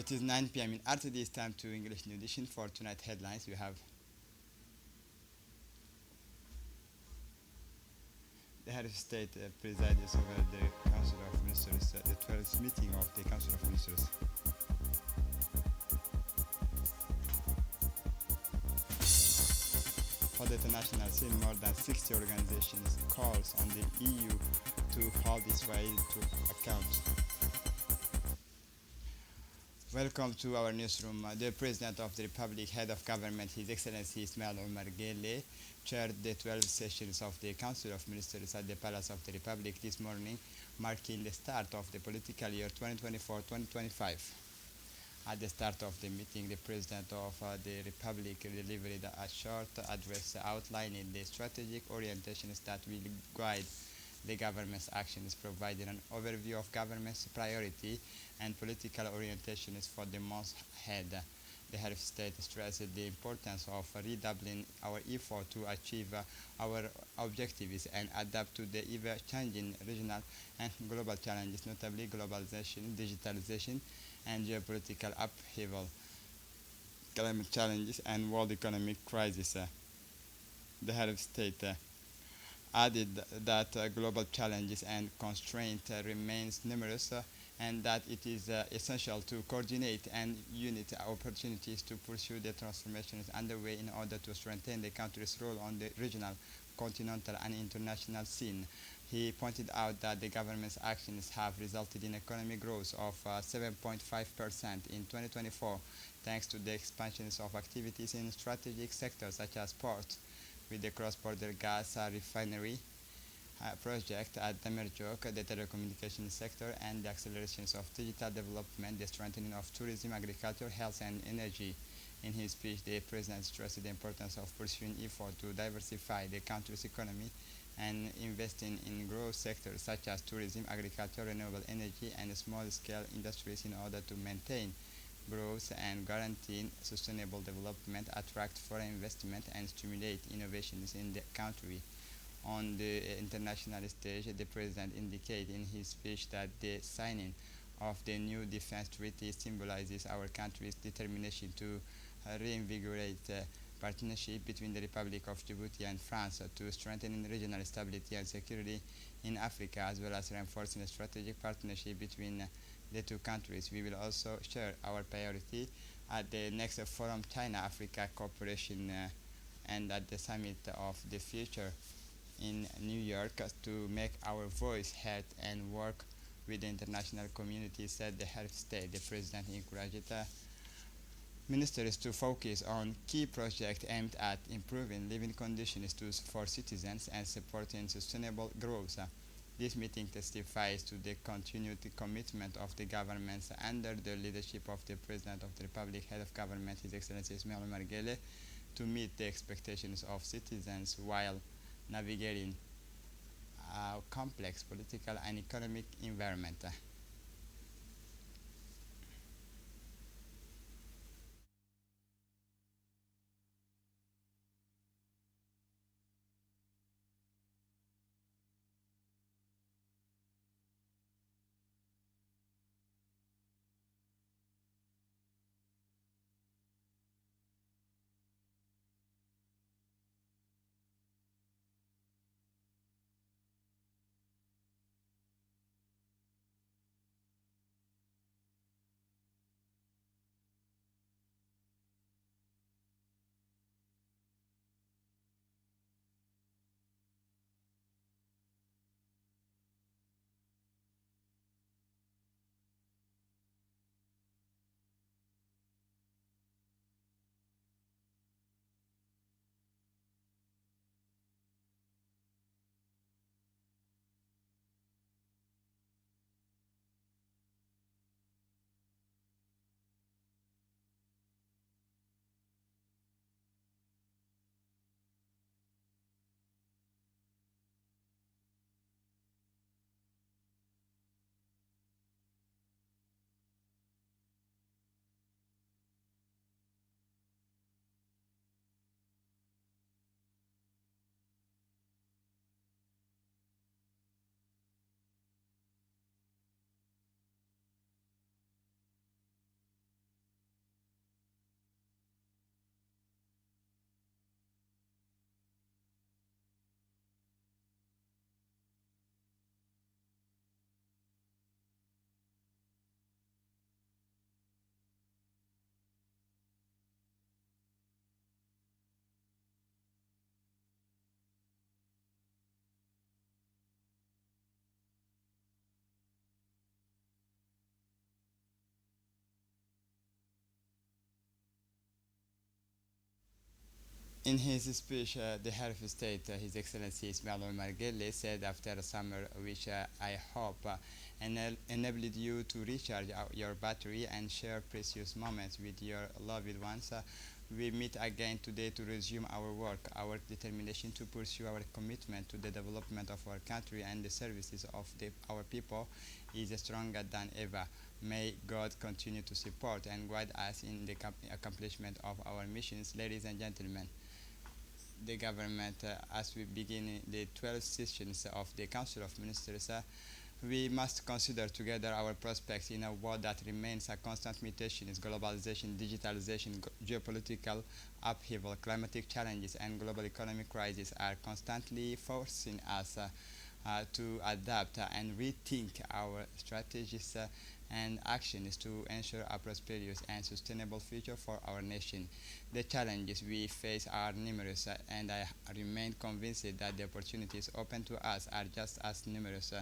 it is 9 p.m. in RTD. It's time to English New Edition for tonight headlines. We have the head of state presides over the Council of Ministers, the 12th meeting of the Council of Ministers. For the international scene, more than 60 organizations calls on the EU to hold Israel to account. Welcome to our newsroom. The President of the Republic, Head of Government, His Excellency Ismail Omar Guelleh, chaired the 12 sessions of the Council of Ministers at the Palace of the Republic this morning, marking the start of the political year 2024-2025. At the start of the meeting, the President of the Republic delivered a short address outlining the strategic orientations that will guide the government's actions, providing an overview of government's priority and political orientations for the months ahead. The head of state stressed the importance of redoubling our effort to achieve our objectives and adapt to the ever-changing regional and global challenges, notably globalization, digitalization, and geopolitical upheaval, climate challenges, and world economic crisis. The head of state added that global challenges and constraints remains numerous and that it is essential to coordinate and unite opportunities to pursue the transformations underway in order to strengthen the country's role on the regional, continental, and international scene. He pointed out that the government's actions have resulted in economic growth of 7.5% in 2024, thanks to the expansions of activities in strategic sectors such as ports, with the cross-border gas refinery project at Damerjok, the telecommunications sector, and the accelerations of digital development, the strengthening of tourism, agriculture, health, and energy. In his speech, the President stressed the importance of pursuing efforts to diversify the country's economy and investing in growth sectors such as tourism, agriculture, renewable energy, and small-scale industries in order to maintain growth and guarantee sustainable development, attract foreign investment, and stimulate innovations in the country. On the international stage, the President indicated in his speech that the signing of the new defense treaty symbolizes our country's determination to reinvigorate partnership between the Republic of Djibouti and France to strengthen regional stability and security in Africa, as well as reinforcing a strategic partnership between the two countries. We will also share our priority at the next Forum China-Africa Cooperation and at the Summit of the Future in New York to make our voice heard and work with the international community, said the head of state. The President encouraged ministers to focus on key projects aimed at improving living conditions for citizens and supporting sustainable growth. This meeting testifies to the continued commitment of the governments under the leadership of the President of the Republic, Head of Government, His Excellency Ismail Omar Guelleh, to meet the expectations of citizens while navigating a complex political and economic environment. In his speech, the head of state, His Excellency Ismail Omar Guelleh, said after a summer which I hope enabled you to recharge your battery and share precious moments with your loved ones. We meet again today to resume our work. Our determination to pursue our commitment to the development of our country and the services of our people is stronger than ever. May God continue to support and guide us in the accomplishment of our missions. Ladies and gentlemen, the government, as we begin the 12th sessions of the Council of Ministers, we must consider together our prospects in a world that remains a constant mutations, globalization, digitalization, geopolitical upheaval, climatic challenges, and global economic crisis are constantly forcing us to adapt and rethink our strategies and actions to ensure a prosperous and sustainable future for our nation. The challenges we face are numerous, and I remain convinced that the opportunities open to us are just as numerous,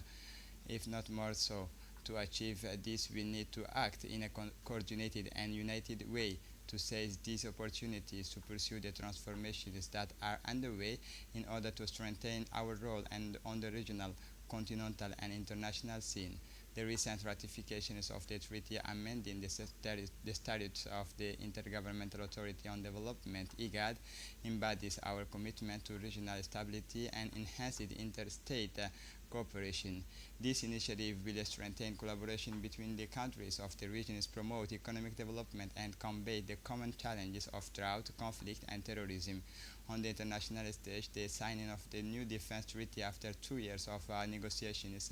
if not more so. To achieve this, we need to act in a coordinated and united way to seize these opportunities to pursue the transformations that are underway in order to strengthen our role and on the regional, continental, and international scene. The recent ratifications of the treaty amending the statutes of the Intergovernmental Authority on Development, IGAD, embodies our commitment to regional stability and enhanced interstate cooperation. This initiative will strengthen collaboration between the countries of the regions, promote economic development, and combat the common challenges of drought, conflict, and terrorism. On the international stage, the signing of the new defense treaty after 2 years of negotiations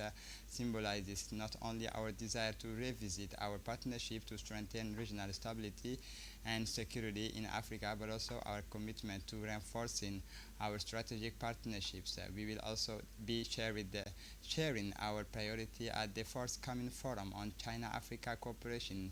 symbolizes not only our desire to revisit our partnership to strengthen regional stability and security in Africa, but also our commitment to reinforcing our strategic partnerships. We will also be sharing our priority at the forthcoming forum on China-Africa cooperation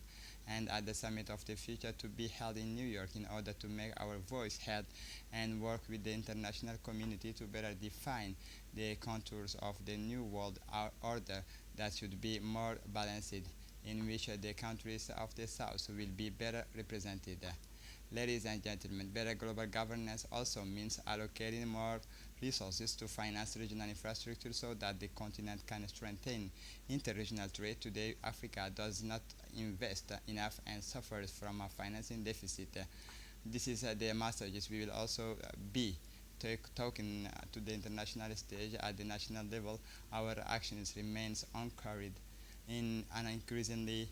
and at the Summit of the Future to be held in New York in order to make our voice heard and work with the international community to better define the contours of the new world order that should be more balanced, in which the countries of the South will be better represented. Ladies and gentlemen, better global governance also means allocating more resources to finance regional infrastructure so that the continent can strengthen interregional trade. Today, Africa does not invest enough and suffers from a financing deficit. This is the messages we will also be talking to the international stage. At the national level, our actions remains anchored in an increasingly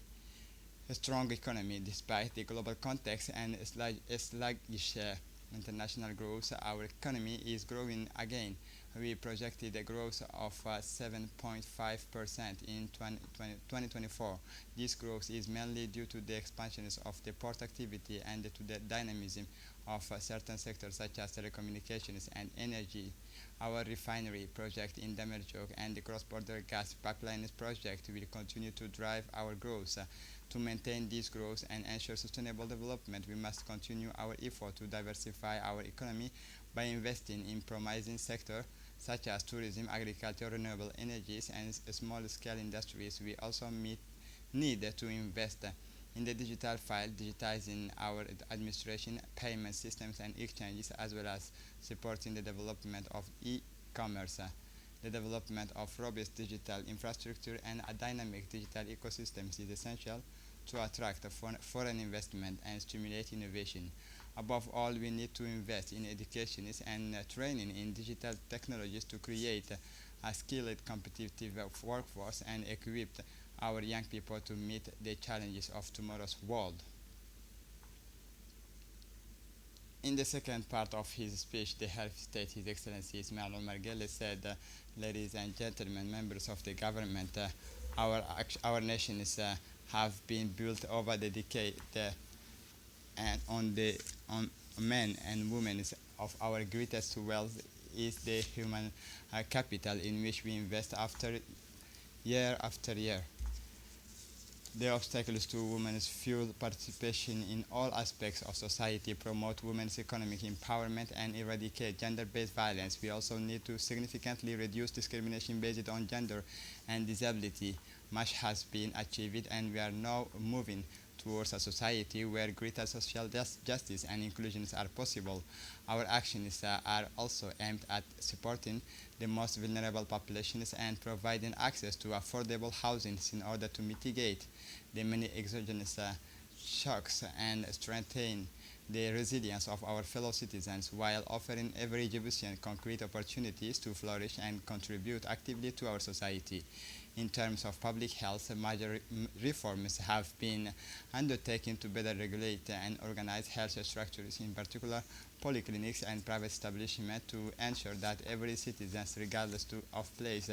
strong economy. Despite the global context and sluggish international growth, our economy is growing again. We projected a growth of 7.5% in 2024. This growth is mainly due to the expansions of the port activity and to the dynamism of certain sectors such as telecommunications and energy. Our refinery project in Damerjog and the cross-border gas pipelines project will continue to drive our growth. To maintain this growth and ensure sustainable development, we must continue our effort to diversify our economy by investing in promising sectors such as tourism, agriculture, renewable energies, and small-scale industries. We also need to invest in the digital file, digitizing our administration, payment systems, and exchanges, as well as supporting the development of e-commerce. The development of robust digital infrastructure and a dynamic digital ecosystem is essential to attract foreign investment and stimulate innovation. Above all, we need to invest in education and training in digital technologies to create a skilled, competitive workforce and equip our young people to meet the challenges of tomorrow's world. In the second part of his speech, the head of state, His Excellency Ismail Omar Guelleh, said, ladies and gentlemen, members of the government, our nations have been built over the decade and on men and women of our greatest wealth is the human capital in which we invest year after year. The obstacles to women's full participation in all aspects of society, promote women's economic empowerment, and eradicate gender-based violence. We also need to significantly reduce discrimination based on gender and disability. Much has been achieved, and we are now moving towards a society where greater social justice and inclusions are possible. Our actions are also aimed at supporting the most vulnerable populations and providing access to affordable housing in order to mitigate the many exogenous shocks and strengthen the resilience of our fellow citizens while offering every Djiboutian concrete opportunities to flourish and contribute actively to our society. In terms of public health, major reforms have been undertaken to better regulate and organize health structures, in particular polyclinics and private establishments, to ensure that every citizen, regardless of place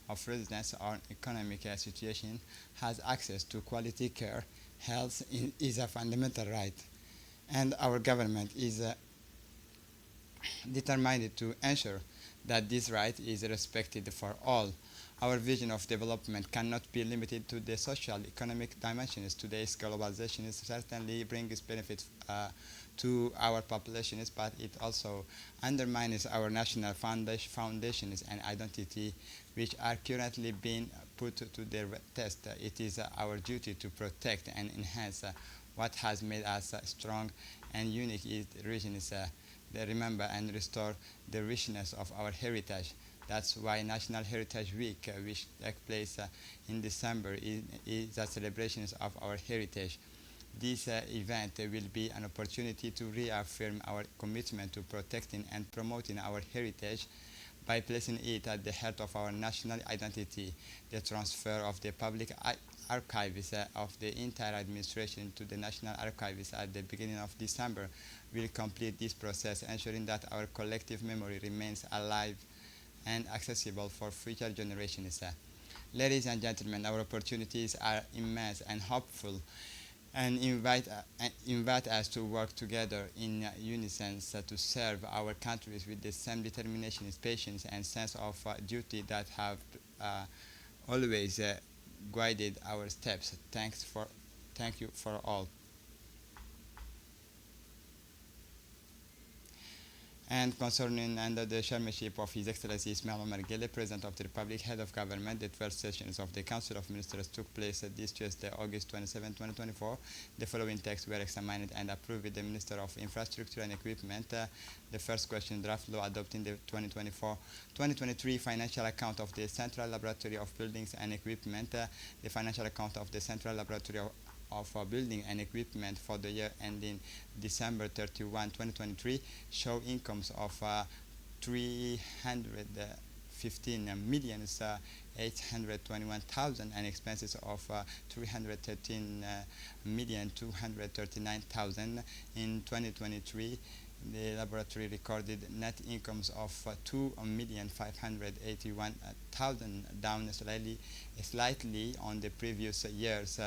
of residence or economic situation, has access to quality care. Health is a fundamental right, and our government is determined to ensure that this right is respected for all. Our vision of development cannot be limited to the social economic dimensions. Today's globalization certainly brings benefits to our populations, but it also undermines our national foundations and identity, which are currently being put to their test. It is our duty to protect and enhance what has made us strong and unique regions. They remember and restore the richness of our heritage. That's why National Heritage Week, which takes place in December, is a celebration of our heritage. This event will be an opportunity to reaffirm our commitment to protecting and promoting our heritage by placing it at the heart of our national identity. The transfer of the public archives of the entire administration to the National Archives at the beginning of December will complete this process, ensuring that our collective memory remains alive and accessible for future generations. Ladies and gentlemen, our opportunities are immense and hopeful, and invite us to work together in unison to serve our countries with the same determination, patience, and sense of duty that have always guided our steps. Thank you for all. And concerning under the chairmanship of His Excellency Ismail Omar Guelleh, President of the Republic, Head of Government, the 12th sessions of the Council of Ministers took place this Tuesday, August 27, 2024. The following texts were examined and approved with the Minister of Infrastructure and Equipment. The first question, draft law adopting the 2024-2023 financial account of the Central Laboratory of Buildings and Equipment, the financial account of the Central Laboratory of Building and Equipment for the year ending December 31, 2023, show incomes of 315,821,000 and expenses of 313,239,000. In 2023, the laboratory recorded net incomes of 2,581,000, down slightly on the previous year's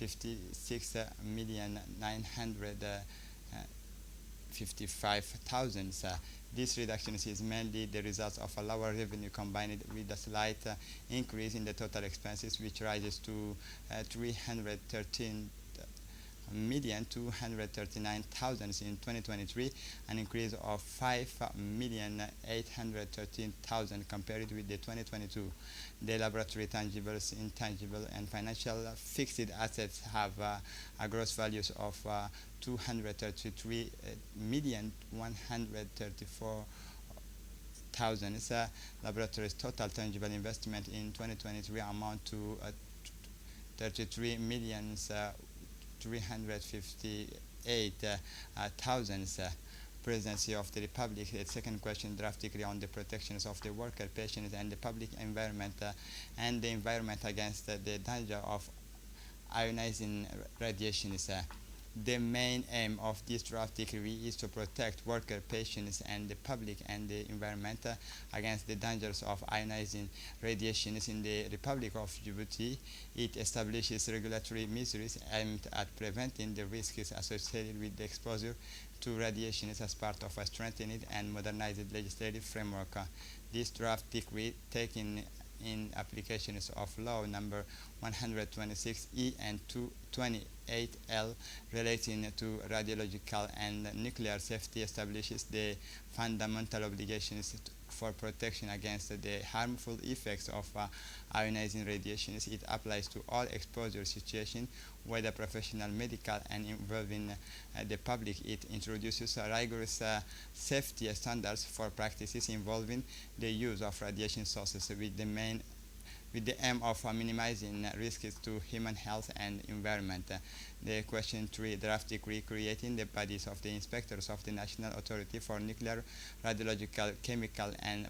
56,955,000. This reduction is mainly the result of a lower revenue combined with a slight increase in the total expenses, which rises to 313,239,000 in 2023, an increase of 5,813,000 compared with the 2022. The laboratory tangibles, intangible, and financial fixed assets have a gross values of 233,134,000. Laboratory's total tangible investment in 2023 amount to 33,358,000. Presidency of the Republic. The second question, draft decree on the protections of the worker, patients, and the public environment and the environment against the danger of ionizing radiation. The main aim of this draft decree is to protect worker, patients, and the public and the environment against the dangers of ionizing radiations in the Republic of Djibouti. It establishes regulatory measures aimed at preventing the risks associated with the exposure to radiations as part of a strengthened and modernized legislative framework. This draft decree, taking in applications of law number 126 E and 2 28L relating to radiological and nuclear safety establishes the fundamental obligations for protection against the harmful effects of ionizing radiations. It applies to all exposure situations, whether professional, medical, and involving the public. It introduces rigorous safety standards for practices involving the use of radiation sources with the aim of minimizing risks to human health and environment. The question 3 draft decree creating the bodies of the inspectors of the National Authority for Nuclear, Radiological, Chemical, and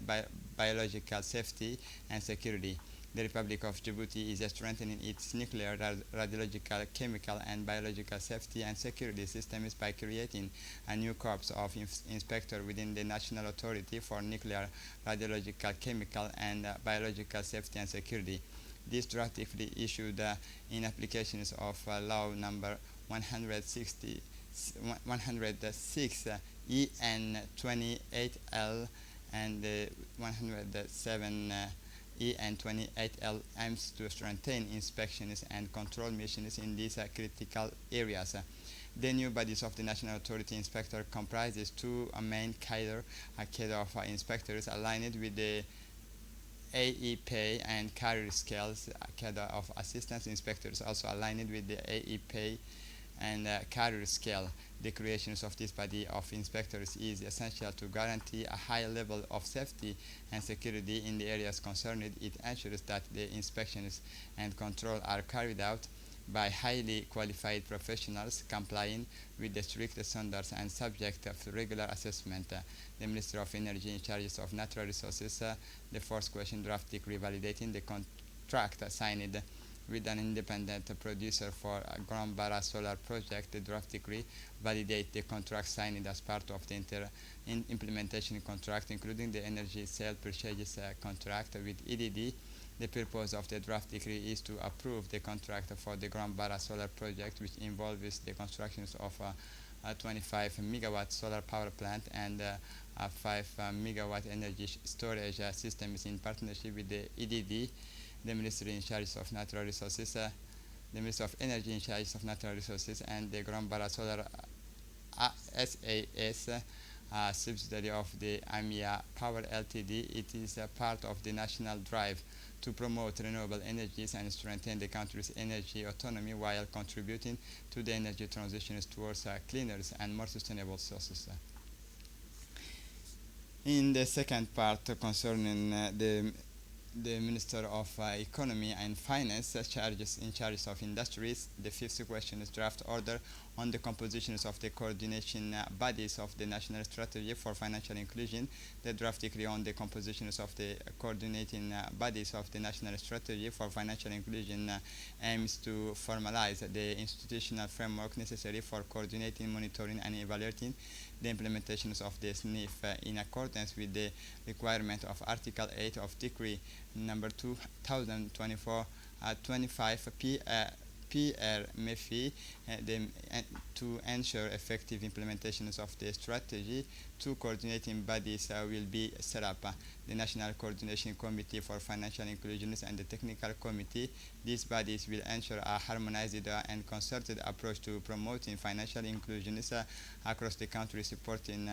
Biological Safety and Security. The Republic of Djibouti is strengthening its nuclear, radiological, chemical, and biological safety and security systems by creating a new corps of inspectors within the National Authority for Nuclear, Radiological, Chemical, and Biological Safety and Security. This draft decree issued in applications of law number 106 EN 28L and 107 and 28L aims to strengthen inspections and control missions in these critical areas. The new bodies of the National Authority Inspector comprises two main cadre of inspectors aligned with the AEP and career scales, cadre of assistant inspectors also aligned with the AEP and career scale. The creation of this body of inspectors is essential to guarantee a high level of safety and security in the areas concerned. It ensures that the inspections and control are carried out by highly qualified professionals complying with the strict standards and subject to regular assessment. The Minister of Energy in charge of natural resources, the fourth question draft decree validating the contract signed with an independent producer for a Grand Barra solar project. The draft decree validates the contract signed as part of the implementation contract, including the energy sale purchase contract with EDD. The purpose of the draft decree is to approve the contract for the Grand Barra solar project, which involves the construction of a 25 megawatt solar power plant and a 5 megawatt energy storage systems in partnership with the EDD. The Ministry in charge of natural resources, the Minister of Energy in charge of natural resources, and the Grand Barra Solar SAS, a subsidiary of the AMIA Power Ltd. It is a part of the national drive to promote renewable energies and strengthen the country's energy autonomy while contributing to the energy transitions towards cleaner and more sustainable sources. In the second part concerning the Minister of Economy and Finance in charge of industries, the fifth question is draft order on the compositions of the coordination bodies of the National Strategy for Financial Inclusion. The draft decree on the compositions of the coordinating bodies of the National Strategy for Financial Inclusion aims to formalize the institutional framework necessary for coordinating, monitoring, and evaluating the implementations of the SNIF in accordance with the requirement of Article 8 of Decree number 2024-25 PR-MEFI to ensure effective implementations of the strategy. Two coordinating bodies will be set up, the National Coordination Committee for Financial Inclusion and the Technical Committee. These bodies will ensure a harmonized and concerted approach to promoting financial inclusion across the country, supporting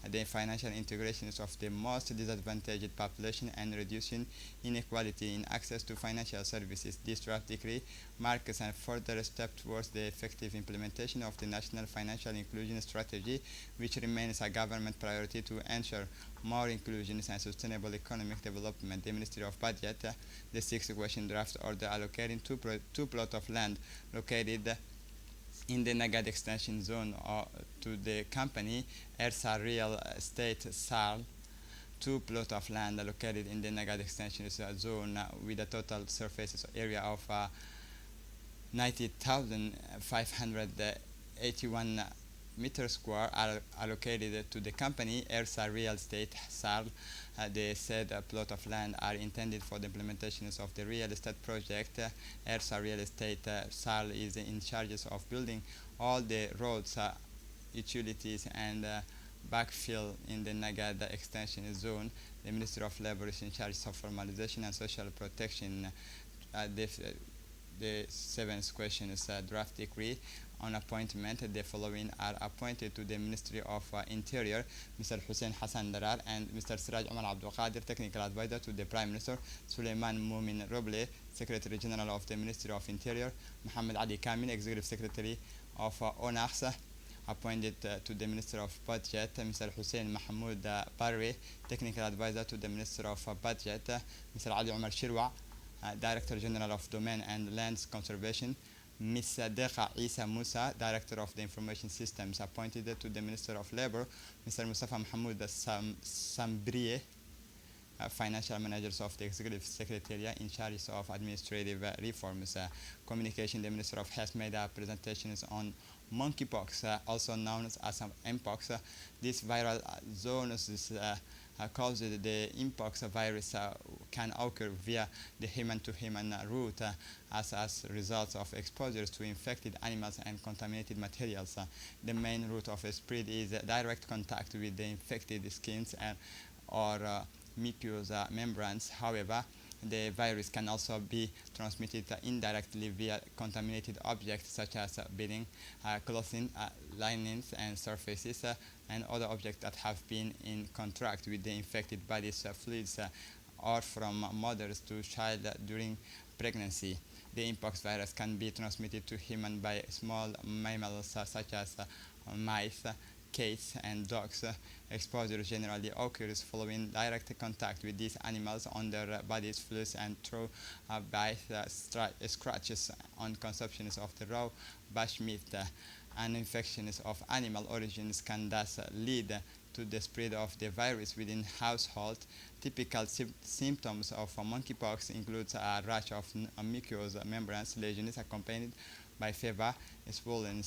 the financial integrations of the most disadvantaged population and reducing inequality in access to financial services. This draft decree marks a further step towards the effective implementation of the National Financial Inclusion Strategy, which remains a government priority to ensure more inclusion and sustainable economic development. The Ministry of Budget, the sixth question draft order allocating two plots of land located in the Nagad extension zone to the company Ersa Real Estate SARL. Two plots of land located in the Nagad extension zone with a total surface area of 90,581 meters square are allocated to the company Ersa Real Estate SARL. The said plot of land are intended for the implementations of the real estate project. Ersa Real Estate SARL is in charge of building all the roads, utilities, and backfill in the Nagad extension zone. The Ministry of Labor is in charge of formalization and social protection. The seventh question is a draft decree on appointment. The following are appointed to the Ministry of Interior: Mr. Hussein Hassan Darar and Mr. Siraj Omar Abdul Qadir, Technical Advisor to the Prime Minister; Suleiman Mumin Roble, Secretary General of the Ministry of Interior; Muhammad Ali Kamil, Executive Secretary of ONAX, appointed to the Minister of Budget; Mr. Hussein Mahmoud Barre, Technical Advisor to the Minister of Budget; Mr. Ali Omar Shirwa, Director General of Domain and Lands Conservation; Ms. Deqa Isa Musa, Director of the Information Systems, appointed to the Minister of Labor; Mr. Mustafa Mahmoud Sambriye, Financial Managers of the Executive Secretariat in charge of administrative reforms. Communication: the Minister of Health made presentations on monkeypox, also known as mpox. This viral zoonosis caused the mpox virus can occur via the human-to-human route as a result of exposure to infected animals and contaminated materials. The main route of spread is direct contact with the infected skins or mucous membranes. However, the virus can also be transmitted indirectly via contaminated objects such as bedding, clothing, linens, and surfaces, and other objects that have been in contact with the infected body's fluids, or from mothers to child during pregnancy. The mpox virus can be transmitted to humans by small mammals such as mice, cats, and dogs. Exposure generally occurs following direct contact with these animals on their bodies, fluids, and through bites, scratches on consumptions of the raw bush meat. And infections of animal origins can thus lead to the spread of the virus within household. Typical symptoms of monkeypox include a rash of mucous membranes lesions accompanied by fever, swollen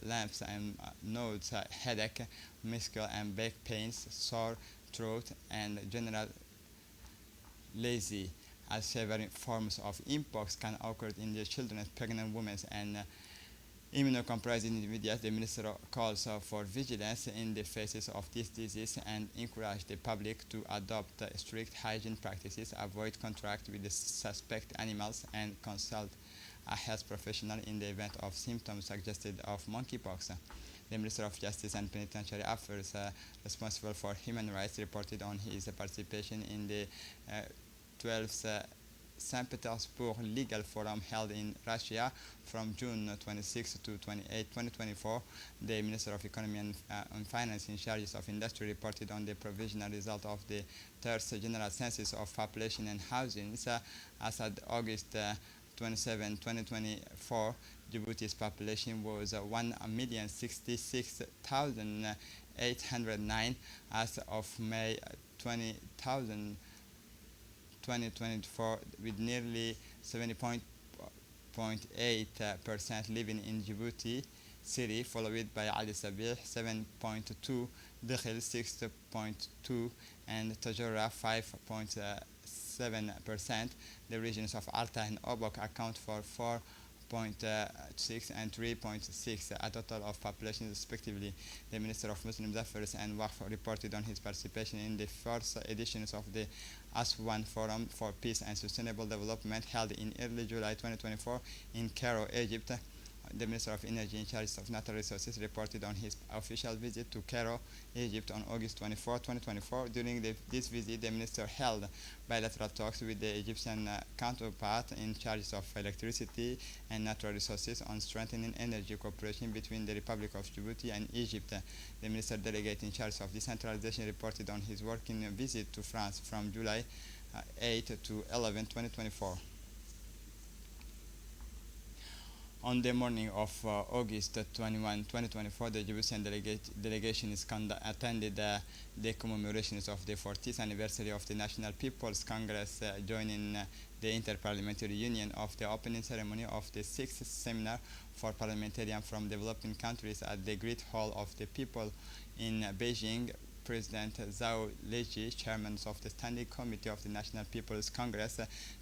lumps and nodes, headache, muscle and back pains, sore throat, and general lazy. As severe forms of mpox can occur in the children, pregnant women, and immunocompromised individuals. The Minister calls for vigilance in the faces of this disease and encourages the public to adopt strict hygiene practices, avoid contact with the suspect animals, and consult a health professional in the event of symptoms suggested of monkeypox. The Minister of Justice and Penitentiary Affairs, responsible for human rights, reported on his participation in the 12th St. Petersburg Legal Forum held in Russia from June 26 to 28, 2024. The Minister of Economy and Finance in charge of industry reported on the provisional result of the third general census of population and housing. As of August 27, 2024, Djibouti's population was 1,066,809. As of May 2024, with nearly 70.8% living in Djibouti City, followed by Ali Sabih 7.2, Dakhil 6.2, and Tajura 5.7%. The regions of Alta and Obok account for 4.6 and 3.6, a total of population respectively. The Minister of Muslim Affairs and Waqf reported on his participation in the first editions of the Aswan Forum for Peace and Sustainable Development held in early July 2024 in Cairo, Egypt. The Minister of Energy in charge of natural resources reported on his official visit to Cairo, Egypt on August 24, 2024. During this visit, the minister held bilateral talks with the Egyptian counterpart in charge of electricity and natural resources on strengthening energy cooperation between the Republic of Djibouti and Egypt. The minister delegate in charge of decentralization reported on his working visit to France from July 8 to 11, 2024. On the morning of August 21, 2024, the Djiboutian delegation attended the commemorations of the 40th anniversary of the National People's Congress, joining the Interparliamentary Union of the opening ceremony of the 6th Seminar for Parliamentarians from Developing Countries at the Great Hall of the People in Beijing. President Zhao Leji, chairman of the Standing Committee of the National People's Congress,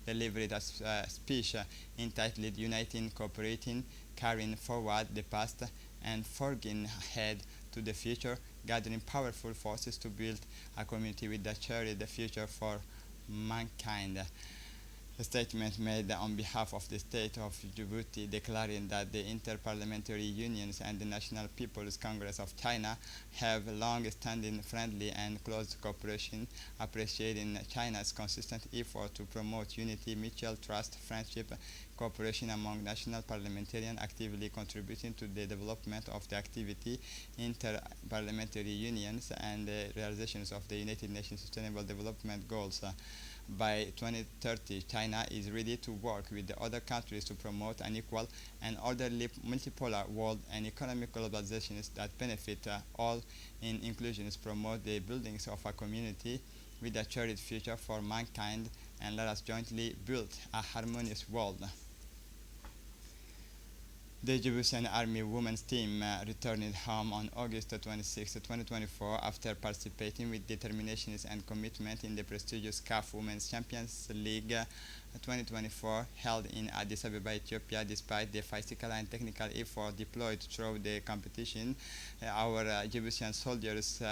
delivered a speech entitled Uniting, Cooperating, Carrying Forward the Past, and Forging Ahead to the Future, gathering powerful forces to build a community with a shared future for mankind. A statement made on behalf of the state of Djibouti declaring that the Inter-Parliamentary Unions and the National People's Congress of China have long-standing friendly and close cooperation, appreciating China's consistent effort to promote unity, mutual trust, friendship, cooperation among national parliamentarians, actively contributing to the development of the activity, inter-parliamentary unions, and the realizations of the United Nations Sustainable Development Goals. By 2030, China is ready to work with the other countries to promote an equal and orderly multipolar world and economic globalization that benefit all in inclusions, promote the buildings of a community with a shared future for mankind, and let us jointly build a harmonious world. The Djiboutian Army women's team returned home on August 26, 2024 after participating with determination and commitment in the prestigious CAF Women's Champions League 2024 held in Addis Ababa, Ethiopia. Despite the physical and technical effort deployed through the competition, our Djiboutian soldiers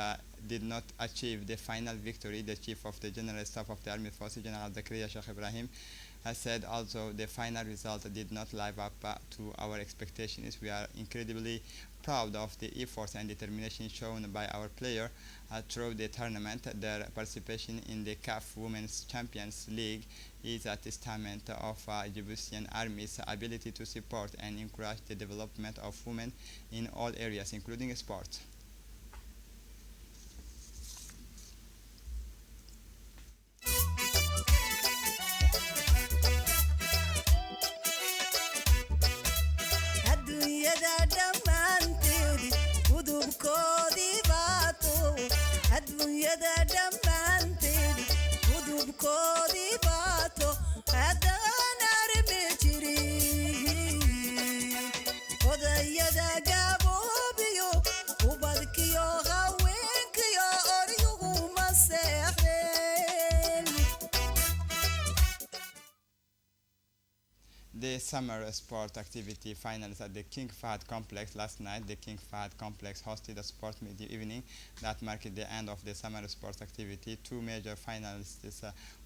did not achieve the final victory. The Chief of the General Staff of the Army Forces, General Zakaria Sheikh Ibrahim, has said also the final result did not live up to our expectations. We are incredibly proud of the efforts and determination shown by our players through the tournament. Their participation in the CAF Women's Champions League is a testament of Djiboutian Army's ability to support and encourage the development of women in all areas, including sport. The summer sport activity finals at the King Fahd Complex last night. The King Fahd Complex hosted a sport evening that marked the end of the summer sports activity. Two major finalists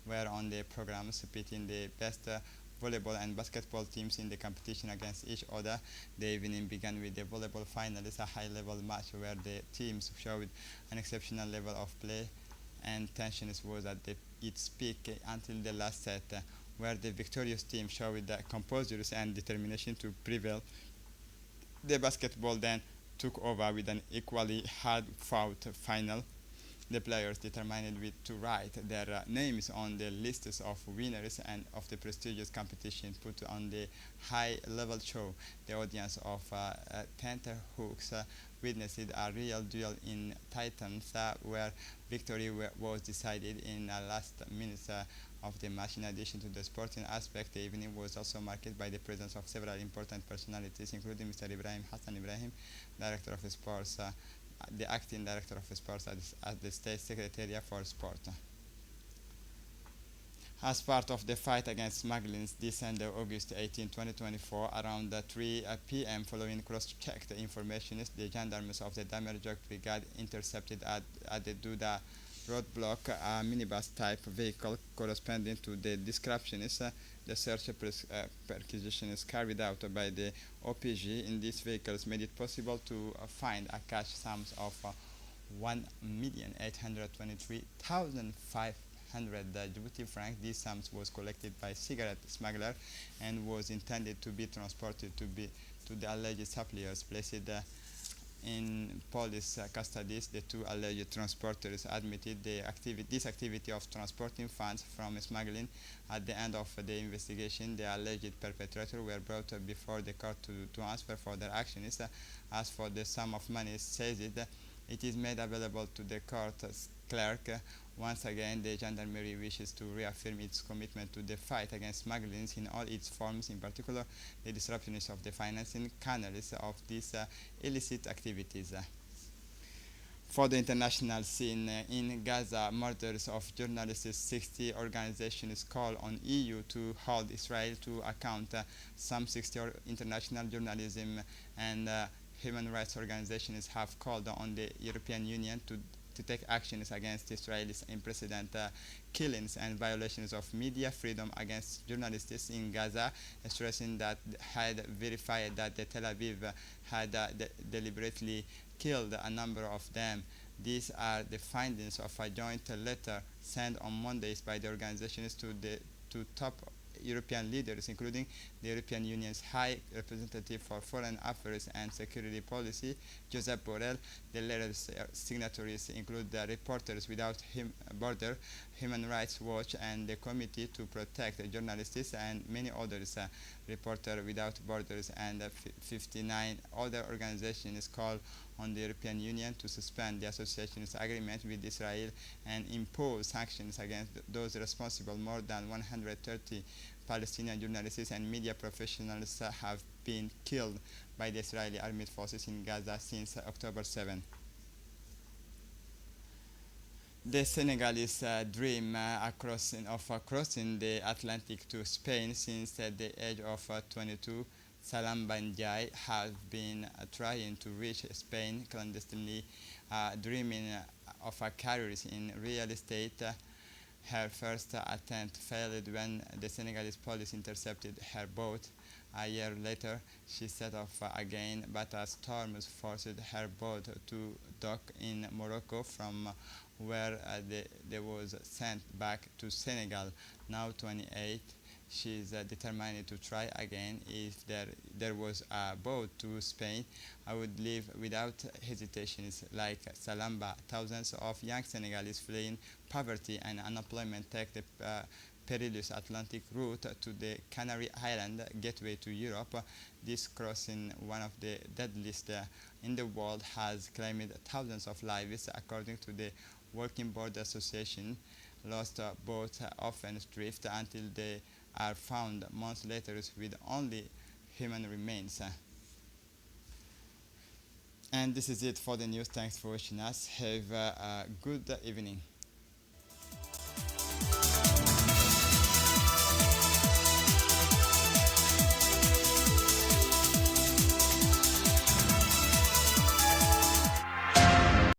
were on the program, pitting the best volleyball and basketball teams in the competition against each other. The evening began with the volleyball finals, a high-level match where the teams showed an exceptional level of play, and tension was at its peak until the last set, where the victorious team showed the composure and determination to prevail. The basketball then took over with an equally hard-fought final. The players determined to write their names on the lists of winners and of the prestigious competition put on the high-level show. The audience of Tenterhooks witnessed a real duel in Titans, where victory was decided in the last minutes of the match. In addition to the sporting aspect, the evening was also marked by the presence of several important personalities, including Mr. Ibrahim Hassan Ibrahim, Director of Sports, the acting Director of Sports at the State Secretariat for Sport. As part of the fight against smuggling, this Sunday, August 18, 2024, around 3 p.m., following cross-checked information, the gendarmes of the Damerjok Brigade intercepted at the Duda roadblock a minibus-type vehicle corresponding to the descriptions. The search perquisitions carried out by the OPG in these vehicles made it possible to find a cash sum of 1,823,500 Djibouti francs. These sums was collected by cigarette smuggler and was intended to be transported to the alleged suppliers placed in police custody. The two alleged transporters admitted this activity of transporting funds from smuggling. At the end of the investigation, the alleged perpetrators were brought before the court to answer for their actions. As for the sum of money, says it is made available to the court clerk. Once again, the gendarmerie wishes to reaffirm its commitment to the fight against smuggling in all its forms, in particular the disruptions of the financing channels of these illicit activities. For the international scene, in Gaza, murders of journalists, 60 organizations call on EU to hold Israel to account. Some 60 international journalism and human rights organizations have called on the European Union to to take actions against Israel's unprecedented killings and violations of media freedom against journalists in Gaza, stressing that had verified that the Tel Aviv had deliberately killed a number of them. These are the findings of a joint letter sent on Mondays by the organizations to top European leaders, including the European Union's High Representative for Foreign Affairs and Security Policy, Josep Borrell. The letter's signatories include the Reporters Without Borders, Human Rights Watch, and the Committee to Protect Journalists, and many others. Reporters Without Borders and 59 other organizations call on the European Union to suspend the association's agreement with Israel and impose sanctions against those responsible. More than 130 Palestinian journalists and media professionals have been killed by the Israeli armed forces in Gaza since October 7. The Senegalese dream of crossing the Atlantic to Spain since the age of 22, Salamba Ndiaye has been trying to reach Spain clandestinely, dreaming of a career in real estate. Her first attempt failed when the Senegalese police intercepted her boat. A year later, she set off again, but a storm forced her boat to dock in Morocco, from where they was sent back to Senegal. Now 28, she is determined to try again. If there was a boat to Spain, I would leave without hesitation. Like Salamba, thousands of young Senegalese fleeing poverty and unemployment take the perilous Atlantic route to the Canary Island gateway to Europe. This crossing, one of the deadliest in the world, has claimed thousands of lives, according to the Working Board Association. Lost boats often drift until they are found months later with only human remains. And this is it for the news. Thanks for watching us. Have a good evening.